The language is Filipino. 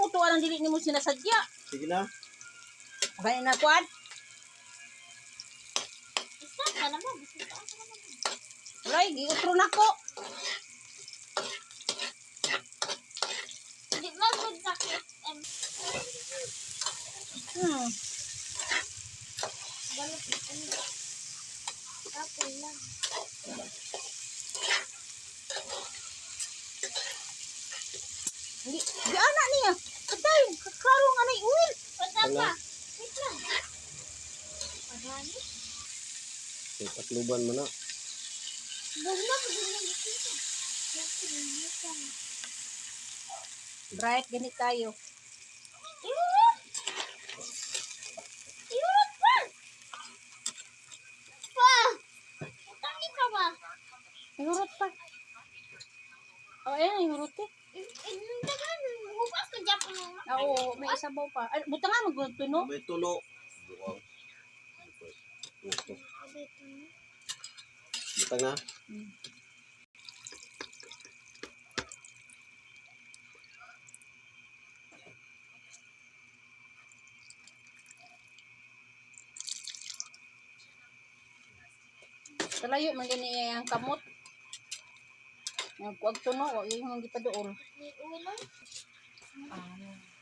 utuan ang dili nimo sinasadya. Sige na. Okay na kuan. Isa ka naman. Isa ka naman. Alay, giutro na ko. Di ba good sakit? Ganun. Apple lang. Di anak niya. Katay, kakarong anay uwil. Patama. Wait lang. Pagani? Takluban mo na. Bugla mo din yung Bright, ganit tayo. Iurot! Iurot pa! Pa! Utangi ka ba? Ihurot pa. Oh, ayan, ihurot eh. Dagan, hupas ka dyan po. Oo, may isabaw pa. Ay, buta nga, magtuno. May tulo. Buwang. Ito. Butang na. Salayo, magani ang kamot. Huwag tuno, huwag yung hindi pa doon. May ulo. Ah.